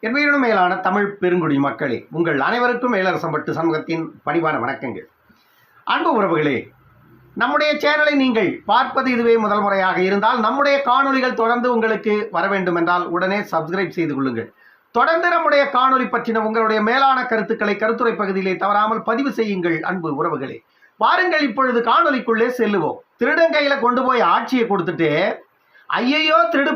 என்பதனும் மேலான தமிழ் பெருங்குடி மக்களே, உங்கள் அனைவருக்கும் மேலரசம்பட்டு சமூகத்தின் பணிவான வணக்கங்கள். அன்பு உறவுகளே, நம்முடைய சேனலை நீங்கள் பார்ப்பது இதுவே முதல் முறையாக இருந்தால் நம்முடைய காணொளிகள் தொடர்ந்து உங்களுக்கு வர வேண்டும் என்றால் உடனே சப்ஸ்கிரைப் செய்து கொள்ளுங்கள். தொடர்ந்து நம்முடைய காணொளி பற்றின உங்களுடைய மேலான கருத்துக்களை கருத்துரை பகுதியிலே தவறாமல் பதிவு செய்யுங்கள். அன்பு உறவுகளே, வாருங்கள் இப்பொழுது காணொளிக்குள்ளே செல்லுவோம். திருடங்கையில கொண்டு போய் ஆட்சியை கொடுத்துட்டு ஐயையோ திருடு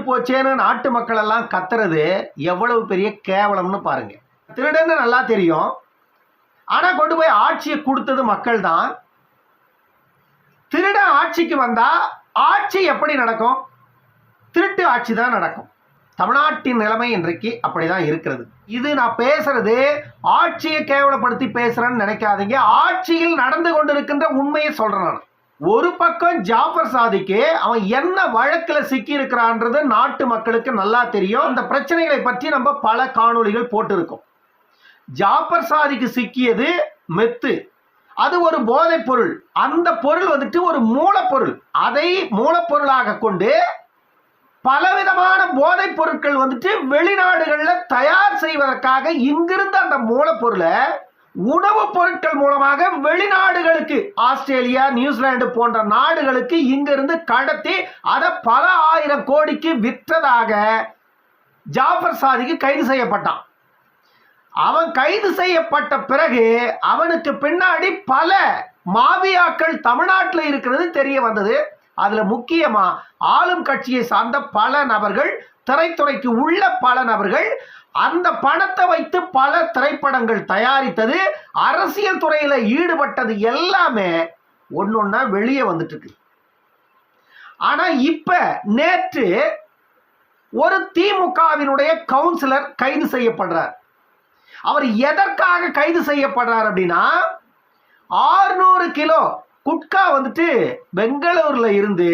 போச்சேன்னு நாட்டு மக்கள் எல்லாம் கத்துறது எவ்வளவு பெரிய கேவலம்னு பாருங்க. திருடன்னு நல்லா தெரியும், ஆனா கொண்டு போய் ஆட்சியை கொடுத்தது மக்கள் தான். திருட ஆட்சிக்கு வந்தா ஆட்சி எப்படி நடக்கும்? திருட்டு ஆட்சி தான் நடக்கும். தமிழ்நாட்டின் நிலைமை இன்றைக்கு அப்படிதான் இருக்கிறது. இது நான் பேசுறது ஆட்சியை கேவலப்படுத்தி பேசுறேன்னு நினைக்காதீங்க. ஆட்சியில் நடந்து கொண்டிருக்கின்ற உண்மையை சொல்றேன் நான். ஒரு பக்கம் ஜாஃபர் சாதிக்கு அவன் என்ன வழக்கில் சிக்கி இருக்கிறான்றது நாட்டு மக்களுக்கு நல்லா தெரியும். அந்த பிரச்சனைகளை பற்றி நம்ம பல காணொளிகள் போட்டிருக்கோம். ஜாஃபர் சாதிக்கு சிக்கியது மெத்து, அது ஒரு போதைப் பொருள். அந்த பொருள் வந்துட்டு ஒரு மூலப்பொருள். அதை மூலப்பொருளாக கொண்டு பலவிதமான போதைப் பொருட்கள் வந்துட்டு வெளிநாடுகளில் தயார் செய்வதற்காக இங்கிருந்து அந்த மூலப்பொருளை உணவுப் பொருட்கள் மூலமாக வெளிநாடுகளுக்கு, ஆஸ்திரேலியா, நியூசிலாந்து போன்ற நாடுகளுக்கு இங்கிருந்து கடத்தி அதை பல ஆயிரம் கோடிக்கு விற்றதாக ஜாஃபர் சாதிக்கு கைது செய்யப்பட்டான். அவன் கைது செய்யப்பட்ட பிறகு அவனுக்கு பின்னாடி பல மாபியாக்கள் தமிழ்நாட்டில் இருக்கிறது தெரிய வந்தது. அதுல முக்கியமா ஆளும் கட்சியை சார்ந்த பல நபர்கள், திரைத்துறைக்கு உள்ள பல நபர்கள் அந்த பணத்தை வைத்து பல திரைப்படங்கள் தயாரித்தது, அரசியல் துறையில ஈடுபட்டது எல்லாமே ஒன்னொன்னா வெளியே வந்துட்டு இருக்கு. ஆனா இப்ப நேற்று ஒரு திமுகவினுடைய கவுன்சிலர் கைது செய்யப்படுறார். அவர் எதற்காக கைது செய்யப்படுறார் அப்படின்னா, 600 கிலோ குட்கா வந்துட்டு பெங்களூர்ல இருந்து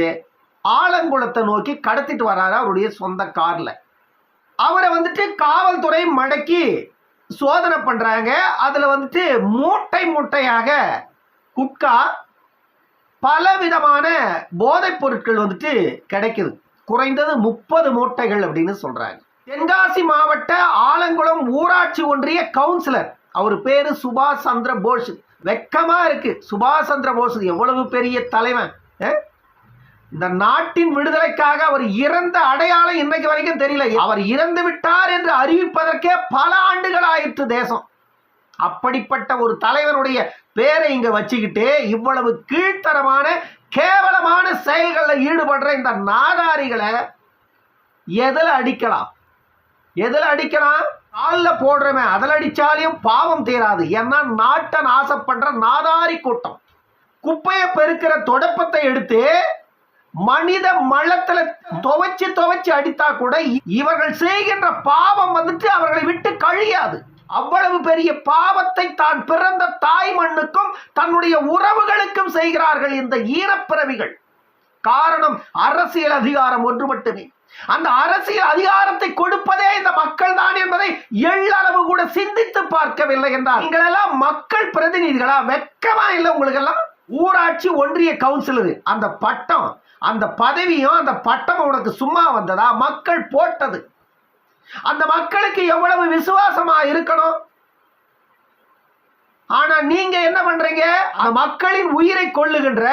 ஆலங்குளத்தை நோக்கி கடத்திட்டு வர்றாரு அவருடைய சொந்த கார்ல. அவரை வந்துட்டு காவல்துறை மடக்கி சோதனை பண்றாங்க. அதுல வந்துட்டு மூட்டை மூட்டையாக குட்கா, பல விதமான போதைப் பொருட்கள் வந்துட்டு கிடைக்குது. குறைந்தது 30 மூட்டைகள் அப்படின்னு சொல்றாங்க. தென்காசி மாவட்ட ஆலங்குளம் ஊராட்சி ஒன்றிய கவுன்சிலர், அவர் பேரு சுபாஷ் சந்திர போஸ். வெக்கமா இருக்கு. சுபாஷ் சந்திர போஸ் எவ்வளவு பெரிய தலைவன். இந்த நாட்டின் விடுதலைக்காக அவர் இறந்த அடையாளம் இன்னைக்கு வரைக்கும் தெரியல. அவர் இறந்து விட்டார் என்று அறிவிப்பதற்கே பல ஆண்டுகள் ஆயிற்று தேசம். அப்படிப்பட்ட ஒரு தலைவருடைய பேரை இங்க வச்சுக்கிட்டு இவ்வளவு கீழ்த்தரமான கேவலமான செயல்களில் ஈடுபடுற இந்த நாதாரிகளை எதில் அடிக்கலாம்? காலில் போடுறவன் அதில் அடிச்சாலையும் பாவம் தீராது. ஏன்னா நாட்டை நாசப்படுற நாதாரி கூட்டம். குப்பையை பெருக்கிற தொடப்பத்தை எடுத்து மனித மலத்துல துவைச்சு அடித்தா கூட இவர்கள் செய்கின்ற பாவம் வந்துட்டு அவர்களை விட்டு கழியாது. அவ்வளவு பெரிய பாவத்தை தான் பிறந்த தாய் மண்ணுக்கும் தன்னுடைய உறவுகளுக்கும் செய்கிறார்கள் இந்த ஈனப்பிறவிகள். காரணம் அரசியல் அதிகாரம் ஒன்று மட்டுமே. அந்த அரசியல் அதிகாரத்தை கொடுப்பதே இந்த மக்கள் தான் என்பதை எள்ளளவு கூட சிந்தித்து பார்க்கவில்லை என்றால் நீங்களெல்லாம் மக்கள் பிரதிநிதிகளா? வெக்கமா இல்லை உங்களுக்கு எல்லாம்? ஊராட்சி ஒன்றிய கவுன்சிலர், அந்த பட்டம், அந்த பதவியும் அந்த பட்டம் உனக்கு சும்மா வந்ததா? மக்கள் போட்டது. அந்த மக்களுக்கு எவ்வளவு விசுவாசமா இருக்கணும். ஆனா நீங்க என்ன பண்றீங்க? அந்த மக்களின் உயிரை கொள்ளுகின்ற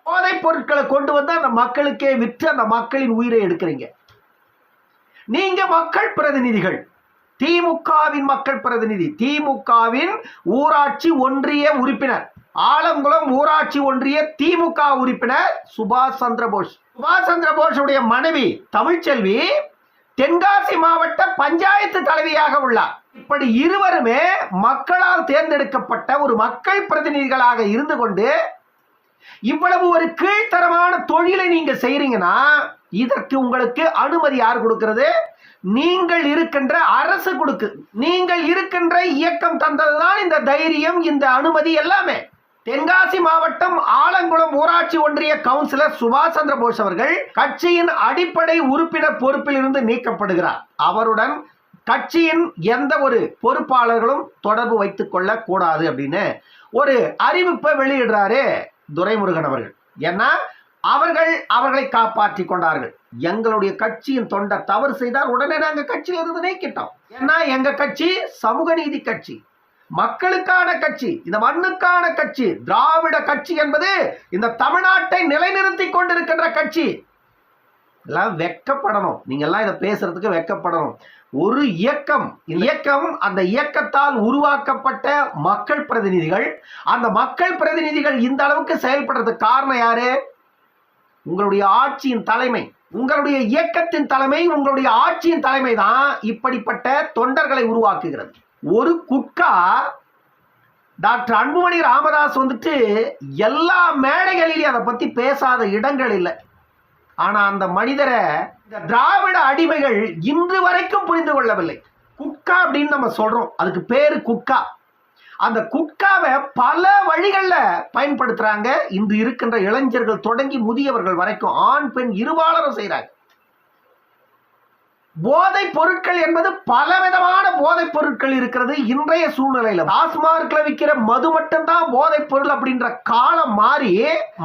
போதைப் பொருட்களை கொண்டு வந்து அந்த மக்களுக்கே விற்று அந்த மக்களின் உயிரை எடுக்கிறீங்க. நீங்க மக்கள் பிரதிநிதிகள், திமுகவின் மக்கள் பிரதிநிதி, திமுகவின் ஊராட்சி ஒன்றிய உறுப்பினர், ஆலங்குளம் ஊராட்சி ஒன்றிய திமுக உறுப்பினர் சுபாஷ் சந்திர போஸ். சுபாஷ் சந்திர போஸுடைய மனைவி தமிழ்ச்செல்வி தென்காசி மாவட்ட பஞ்சாயத்து தலைவியாக உள்ளார். இப்படி இருவருமே மக்களால் தேர்ந்தெடுக்கப்பட்ட ஒரு மக்கள் பிரதிநிதிகளாக இருந்து கொண்டு இவ்வளவு ஒரு கீழ்த்தரமான தொழிலை நீங்க செய்றீங்கன்னா இதற்கு உங்களுக்கு அனுமதி யார் கொடுக்கிறது? நீங்கள் இருக்கின்ற அரசு கொடுக்கு. நீங்கள் இருக்கின்ற இயக்கம் தந்ததுதான் இந்த தைரியம், இந்த அனுமதி எல்லாமே. தென்காசி மாவட்டம் ஆலங்குளம் ஊராட்சி ஒன்றிய கவுன்சிலர் சுபாஷ் சந்திர போஸ் அவர்கள் கட்சியின் அடிப்படை உறுப்பினர் பொறுப்பில் இருந்து நீக்கப்படுகிறார். அவருடன் கட்சியின் எந்த ஒரு பொறுப்பாளர்களும் தொடர்பு வைத்துக் கொள்ள கூடாது அப்படின்னு ஒரு அறிவிப்பை வெளியிடுறாரு துரைமுருகன் அவர்கள். ஏன்னா அவர்களை காப்பாற்றி கொண்டார்கள். எங்களுடைய கட்சியின் தொண்டர் தவறு செய்தால் உடனே நாங்கள் கட்சியில் இருந்து நீக்கிட்டோம். ஏன்னா எங்க கட்சி சமூக நீதி கட்சி, மக்களுக்கான கட்சி, இந்த மண்ணுக்கான கட்சி. திராவிட கட்சி என்பது இந்த தமிழ்நாட்டை நிலைநிறுத்தி கொண்டிருக்கின்ற கட்சி. எல்லாம் வெக்கப்படணும். நீங்க எல்லாம் இதை பேசுறதுக்கு வெக்கப்படணும். ஒரு இயக்கம், அந்த இயக்கத்தால் உருவாக்கப்பட்ட மக்கள் பிரதிநிதிகள், அந்த மக்கள் பிரதிநிதிகள் இந்த அளவுக்கு செயல்படுறதுக்கு காரணம் யாரு? உங்களுடைய ஆட்சியின் தலைமை, உங்களுடைய இயக்கத்தின் தலைமை, உங்களுடைய ஆட்சியின் தலைமை தான் இப்படிப்பட்ட தொண்டர்களை உருவாக்குகிறது. ஒரு குட்கா டாக்டர் அன்புமணி ராமதாஸ் வந்துட்டு எல்லா மேடைகளிலும் அதை பத்தி பேசாத இடங்கள் இல்லை. ஆனா அந்த மனிதரை இந்த திராவிட அடிமைகள் இன்று வரைக்கும் புரிந்து கொள்ளவில்லை. குட்கா அப்படின்னு நம்ம சொல்றோம், அதுக்கு பேரு குட்கா. அந்த குட்காவை பல வழிகளில் பயன்படுத்துறாங்க. இன்று இருக்கின்ற இளைஞர்கள் தொடங்கி முதியவர்கள் வரைக்கும், ஆண் பெண் இருபாலரும் செய்யறாங்க. போதைப் பொருட்கள் என்பது பலவிதமான போதைப் பொருட்கள் இருக்கிறது. இன்றைய சூழ்நிலையில டாஸ்மார்க்ல விற்கிற மது மட்டும்தான் போதைப் பொருள் அப்படின்ற காலம் மாறி,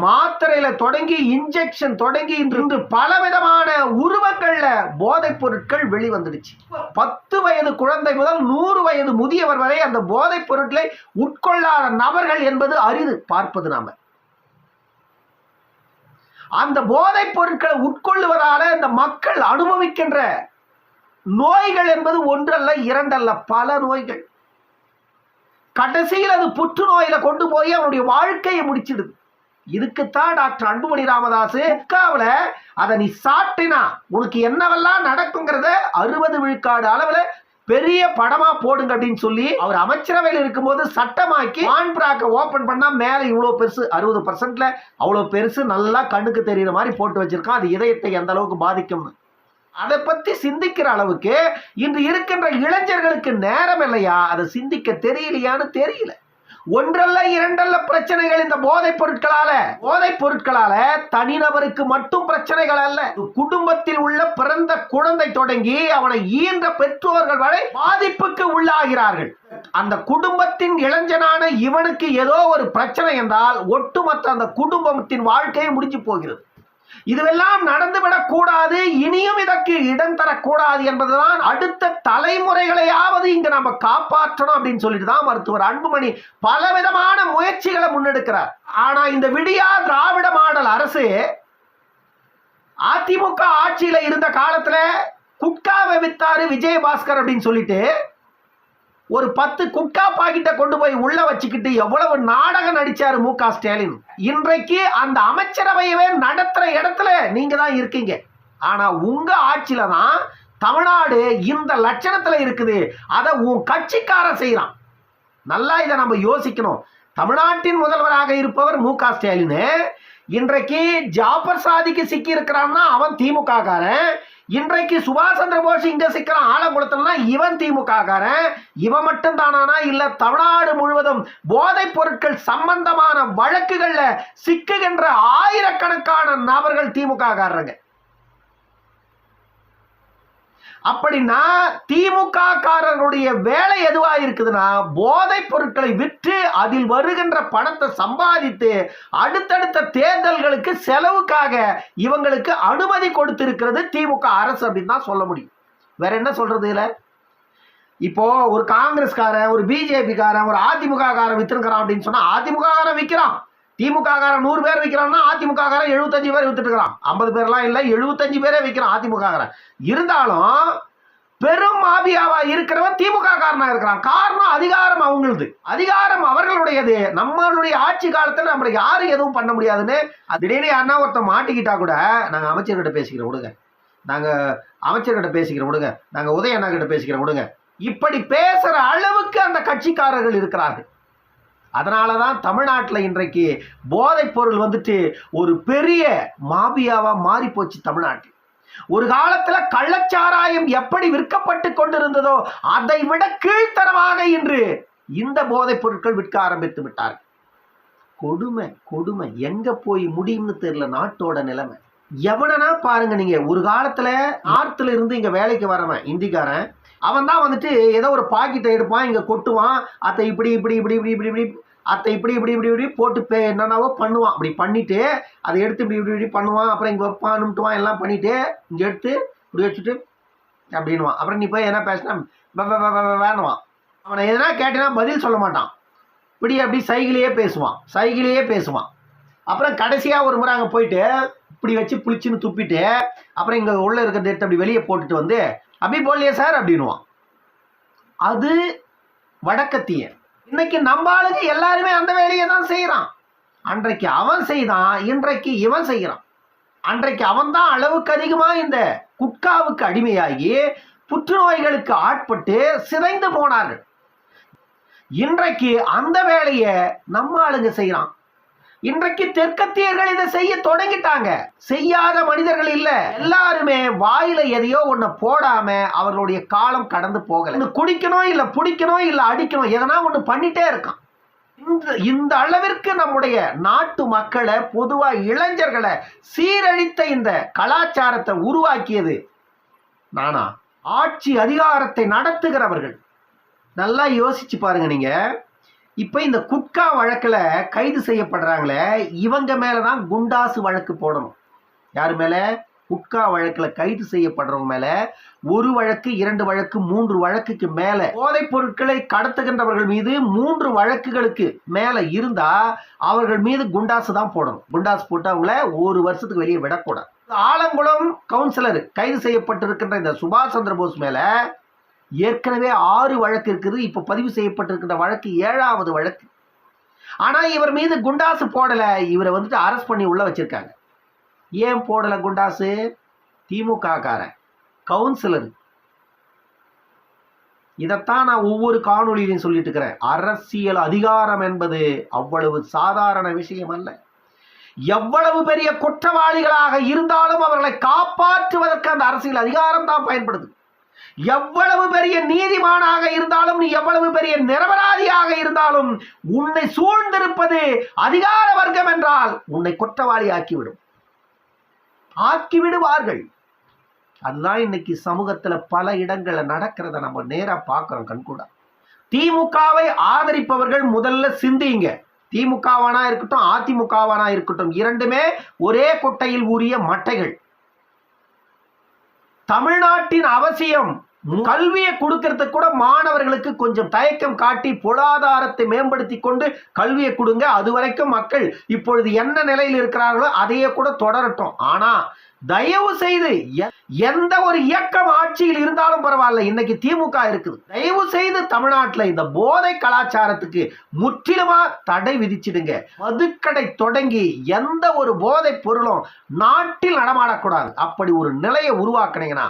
மாத்திரையில தொடங்கி இன்ஜெக்ஷன் தொடங்கி இன்று பலவிதமான உருவங்கள்ல போதைப் பொருட்கள் வெளிவந்துடுச்சு. 10 வயது குழந்தை முதல் 100 வயது முதியவர் வரை அந்த போதைப் பொருட்களை உட்கொள்ளாத நபர்கள் என்பது அரிது பார்ப்பது. நாம அந்த போதைப் பொருட்களை உட்கொள்ளுவதால இந்த மக்கள் அனுபவிக்கின்ற நோய்கள் என்பது ஒன்றல்ல, இரண்டல்ல, பல நோய்கள். கடைசியில் அது புற்றுநோயில கொண்டு போய் அவனுடைய வாழ்க்கையை முடிச்சிடுது. இதுக்குத்தான் டாக்டர் அன்புமணி ராமதாஸ் குட்காவில அதை நீ சாப்பிட்டினா உனக்கு என்னவெல்லாம் நடக்குங்கிறத 60 விழுக்காடு அளவுல பெரிய படமா போடுங்க அப்படின்னு சொல்லி அவர் அமைச்சரவையில் இருக்கும்போது சட்டமாக்கி மான்பிராக்க ஓபன் பண்ணா மேல இவ்வளவு பெருசு 60%ல அவ்வளவு பெருசு நல்லா கண்ணுக்கு தெரியுற மாதிரி போட்டு வச்சிருக்கான். அது இதயத்தை எந்த அளவுக்கு பாதிக்கும் அதை பத்தி சிந்திக்கிற அளவுக்கு இன்று இருக்கின்ற இளைஞர்களுக்கு நேரம் இல்லையா? அதை சிந்திக்க தெரியலையான்னு தெரியல. ஒன்றல்ல இரண்டல்ல பிரச்சனைகள் இந்த போதைப் பொருட்களால தனிநபருக்கு மட்டும் பிரச்சனைகள் அல்ல, குடும்பத்தில் உள்ள பிறந்த குழந்தை தொடங்கி அவனை ஈன்ற பெற்றோர்கள் வரை பாதிப்புக்கு உள்ளாகிறார்கள். அந்த குடும்பத்தின் இளைஞனான இவனுக்கு ஏதோ ஒரு பிரச்சனை என்றால் ஒட்டுமொத்த அந்த குடும்பத்தின் வாழ்க்கையை முடிஞ்சு போகிறது. இதுவெல்லாம் நடந்துவிடக் கூடாது, இனியும் இதற்கு இடம் தரக்கூடாது என்பதுதான் அடுத்த தலைமுறைகளையாவது இங்க நம்ம காப்பாற்றணும் அப்படின்னு சொல்லிட்டு தான் மருத்துவர் அன்புமணி பலவிதமான முயற்சிகளை முன்னெடுக்கிறார். ஆனா இந்த விடியா திராவிட மாடல் அரசு அதிமுக ஆட்சியில இருந்த காலத்துல குட்காவை வித்தாரு விஜயபாஸ்கர் அப்படின்னு சொல்லிட்டு ஒரு 10 குட்கா பாக்கெட்டை கொண்டு போய் உள்ள வச்சுக்கிட்டு எவ்வளவு நாடகம் நடிச்சாரு மு க ஸ்டாலின். இன்றைக்கு அந்த அமைச்சரவையவே நடத்துற இடத்துல நீங்க தான் இருக்கீங்க. ஆனா உங்க ஆட்சியில தான் தமிழ்நாடு இந்த லட்சணத்துல இருக்குது. அதை உன் கட்சிக்கார செய்யறான். நல்லா இதை நம்ம யோசிக்கணும். தமிழ்நாட்டின் முதல்வராக இருப்பவர் மு க ஸ்டாலின் இன்றைக்கு ஜாபர் சாதிக்கு சிக்கி இருக்கிறான்னா அவன் திமுக காரன். இன்றைக்கு சுபாஷ் சந்திர போஸ் இங்க சிக்கிறான் ஆலங்குளத்துல, இவன் திமுக காரன். இவன் மட்டும் தானா? இல்ல தமிழ்நாடு முழுவதும் போதைப் பொருட்கள் சம்பந்தமான வழக்குகள்ல சிக்குகின்ற ஆயிரக்கணக்கான நபர்கள் திமுக காரங்க. அப்படின்னா திமுக காரர்களுடைய வேலை எதுவா இருக்குதுன்னா போதைப் பொருட்களை விற்று அதில் வருகின்ற பணத்தை சம்பாதித்து அடுத்தடுத்த தேர்தல்களுக்கு செலவுக்காக இவங்களுக்கு அனுமதி கொடுத்திருக்கிறது திமுக அரசு அப்படின்னு தான் சொல்ல முடியும். வேற என்ன சொல்றது? இல்ல இப்போ ஒரு காங்கிரஸ்காரன், ஒரு பிஜேபி காரன், ஒரு அதிமுக காரன் வித்துருக்கிறான் அப்படின்னு சொன்னா அதிமுக காரன் விற்கிறான். திமுக காரன் 100 பேர் விற்கிறான்னா அதிமுக காரன் 75 பேர் வித்துட்டு இருக்கிறான். 50 பேர்லாம் இல்லை, 75 பேரே விற்கிறான் அதிமுக காரன். இருந்தாலும் பெரும் மாபியாவா இருக்கிறவன் திமுக காரனா இருக்கிறான். காரணம் அதிகாரம் அவங்களுது, அதிகாரம் அவர்களுடையது. நம்மளுடைய ஆட்சி காலத்துல நம்மளுக்கு யாரும் எதுவும் பண்ண முடியாதுன்னு திடீர்னு யாருன்னா ஒருத்தன் மாட்டிக்கிட்டா கூட நாங்க அமைச்சர்கிட்ட பேசிக்கிறோம் விடுங்க, நாங்க அமைச்சர்கிட்ட பேசிக்கிறோம் விடுங்க, நாங்க உதய அண்ணா கிட்ட பேசிக்கிறோம் விடுங்க, இப்படி பேசுற அளவுக்கு அந்த கட்சிக்காரர்கள் இருக்கிறார்கள். அதனாலதான் தமிழ்நாட்டில் இன்றைக்கு போதைப் பொருள் வந்துட்டு ஒரு பெரிய மாபியாவா மாறி போச்சு தமிழ்நாட்டில். ஒரு காலத்துல கள்ளச்சாராயம் எப்படி விற்கப்பட்டு கொண்டிருந்ததோ அதை விட கீழ்த்தரமாக இன்று இந்த போதைப் பொருட்கள் விற்க ஆரம்பித்து விட்டார்கள். கொடுமை கொடுமை, எங்க போய் முடியும்னு தெரியல நாட்டோட நிலைமை. எவனா பாருங்க நீங்க, ஒரு காலத்துல நார்த்ல இருந்து இங்க வேலைக்கு வரவன் இந்திக்காரன், அவன் தான் வந்துட்டு ஏதோ ஒரு பாக்கெட்டை எடுப்பான், இங்க கொட்டுவான், அதை இப்படி இப்படி இப்படி இப்படி இப்படி இப்படி அத்தை இப்படி இப்படி இப்படி இப்படி போட்டு என்னென்னவோ பண்ணுவான். அப்படி பண்ணிட்டு அதை எடுத்து இப்படி இப்படி இப்படி பண்ணுவான். அப்புறம் இங்கே வைப்பான் நிமிட்டுவான் எல்லாம் பண்ணிட்டு இங்கே எடுத்து இப்படி வச்சுட்டு அப்படின்வான். அப்புறம் நீ போய் என்ன பேசினா வேணுவான். அவனை எதனா கேட்டேன்னா பதில் சொல்ல மாட்டான். அப்படி சைகிலேயே பேசுவான். அப்புறம் கடைசியாக ஒரு முறை அங்கே போயிட்டு இப்படி வச்சு புளிச்சுன்னு துப்பிட்டு அப்புறம் இங்கே உள்ள இருக்கிற எடுத்து அப்படி வெளியே போட்டுட்டு வந்து அப்படி போடலையே சார் அப்படின்வான். அது வடக்கத்திய. இன்னைக்கு நம்ம ஆளுங்க எல்லாருமே அந்த வேலையை தான் செய்கிறான். அன்றைக்கு அவன் செய்தான், இன்றைக்கு இவன் செய்கிறான். அன்றைக்கு அவன் தான் அளவுக்கு அதிகமாக இந்த குட்காவுக்கு அடிமையாகி புற்றுநோய்களுக்கு ஆட்பட்டு சிதைந்து போனார்கள். இன்றைக்கு அந்த வேலையை நம்ம ஆளுங்க செய்யறான். இன்றைக்கு தெற்கத்தியர்கள் இதை செய்ய தொடங்கிட்டாங்க. செய்யாத மனிதர்கள் இல்ல, எல்லாருமே வாயில எதையோ ஒண்ணு போடாம அவர்களுடைய காலம் கடந்து போகல. குடிக்கணும் இல்ல பிடிக்கணும் இல்ல அடிக்கணும், எதனா ஒண்ணு பண்ணிட்டே இருக்கான். இந்த அளவிற்கு நம்முடைய நாட்டு மக்களை, பொதுவா இளைஞர்களை சீரழித்த இந்த கலாச்சாரத்தை உருவாக்கியது நானா? ஆட்சி அதிகாரத்தை நடத்துகிறவர்கள். நல்லா யோசிச்சு பாருங்க நீங்க. இப்ப இந்த குட்கா வழக்குல கைது செய்யப்படுறாங்களே, இவங்க மேலதான் குண்டாசு வழக்கு போடணும். யாரு மேல? குட்கா வழக்குல கைது செய்யப்படுறவங்க மேல 1 வழக்கு 2 வழக்கு 3 வழக்குக்கு மேல, போதைப் பொருட்களை கடத்துகின்றவர்கள் மீது 3 வழக்குகளுக்கு மேல இருந்தா அவர்கள் மீது குண்டாசு தான் போடணும். குண்டாசு போட்டு அவங்கள 1 வருஷத்துக்கு வெளியே விடக்கூடாது. ஆலங்குளம் கவுன்சிலர் கைது செய்யப்பட்டிருக்கின்ற இந்த சுபாஷ் சந்திர போஸ் மேல ஏற்கனவே 6 வழக்கு இருக்குது. இப்ப பதிவு செய்யப்பட்டிருக்கின்ற வழக்கு 7வது வழக்கு. ஆனா இவர் மீது குண்டாசு போடல. இவரை வந்துட்டு அரெஸ்ட் பண்ணி உள்ள வச்சிருக்காங்க. ஏன் போடல குண்டாசு? திமுக காரன் கவுன்சிலர். இதைத்தான் நான் ஒவ்வொரு காணொலியிலையும் சொல்லிட்டு இருக்கிறேன். அரசியல் அதிகாரம் என்பது அவ்வளவு சாதாரண விஷயம் அல்ல. எவ்வளவு பெரிய குற்றவாளிகளாக இருந்தாலும் அவர்களை காப்பாற்றுவதற்கு அந்த அரசியல் அதிகாரம் தான் பயன்படுது. எவ்வளவு பெரிய நீதிமானாக இருந்தாலும், நீ எவ்வளவு பெரிய நிரபராதியாக இருந்தாலும், உன்னை சூழ்ந்திருப்பது அதிகார வர்க்கம் என்றால் உன்னை குற்றவாளி ஆக்கிவிடுவார்கள். அதுதான் இன்னைக்கு சமூகத்துல பல இடங்கள்ல நடக்கிறத நம்ம நேரா பார்க்கிறோம் கண்கூட. திமுகவை ஆதரிப்பவர்கள் முதல்ல சிந்திங்க. திமுகவானா இருக்கட்டும், அதிமுகவானா இருக்கட்டும், இரண்டுமே ஒரே கொட்டையில் ஊறிய மட்டைகள். தமிழ்நாட்டின் அவசியம் கல்வியை கொடுக்கறதுக்கு கூட மாணவர்களுக்கு கொஞ்சம் தயக்கம் காட்டி பொருளாதாரத்தை மேம்படுத்தி கொண்டு கல்வியை கொடுங்க. அது வரைக்கும் மக்கள் இப்பொழுது என்ன நிலையில் இருக்கிறார்களோ அதையே கூட தொடரட்டும். ஆனா தயவு செய்து எந்த ஒரு இயக்கம் ஆட்சியில் இருந்தாலும் பரவாயில்ல, இன்னைக்கு திமுக இருக்குது, தயவு செய்து தமிழ்நாட்டில் இந்த போதை கலாச்சாரத்துக்கு முற்றிலுமா தடை விதிச்சிடுங்க. மதுக்கடை தொடங்கி எந்த ஒரு போதை பொருளும் நாட்டில் நடமாடக்கூடாது. அப்படி ஒரு நிலையை உருவாக்குனீங்கன்னா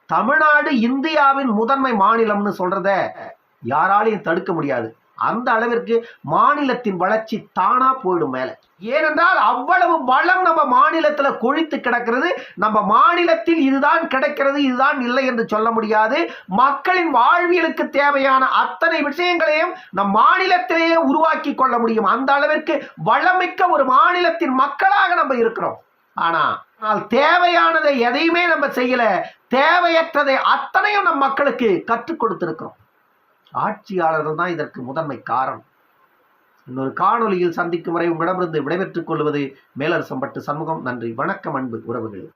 தமிழ்நாடு இந்தியாவின் முதன்மை மாநிலம்னு சொல்றத யாராலையும் தடுக்க முடியாது. அந்த அளவிற்கு மாநிலத்தின் வளர்ச்சி தானா போயிடும் மேல. ஏனென்றால் அவ்வளவு வளம் நம்ம மாநிலத்தில் கொழித்து கிடக்கிறது. நம்ம மாநிலத்தில் இதுதான் கிடைக்கிறது, இதுதான் இல்லை என்று சொல்ல முடியாது. மக்களின் வாழ்வியலுக்கு தேவையான அத்தனை விஷயங்களையும் நம் மாநிலத்திலேயே உருவாக்கி கொள்ள முடியும். அந்த அளவிற்கு வளமிக்க ஒரு மாநிலத்தின் மக்களாக நம்ம இருக்கிறோம். ஆனால் தேவையானதை எதையுமே நம்ம செய்யல, தேவையற்றதை அத்தனையும் நம் மக்களுக்கு கற்றுக் கொடுத்திருக்கிறோம். ஆட்சியாளர்கள் தான் இதற்கு முதன்மை காரணம். இன்னொரு காணொலியில் சந்திக்கும் வரை உங்களிடமிருந்து விடைபெற்றுக் கொள்வது மேலரசம்பட்டு சண்முகம். நன்றி, வணக்கம் அன்பு உறவுகளே.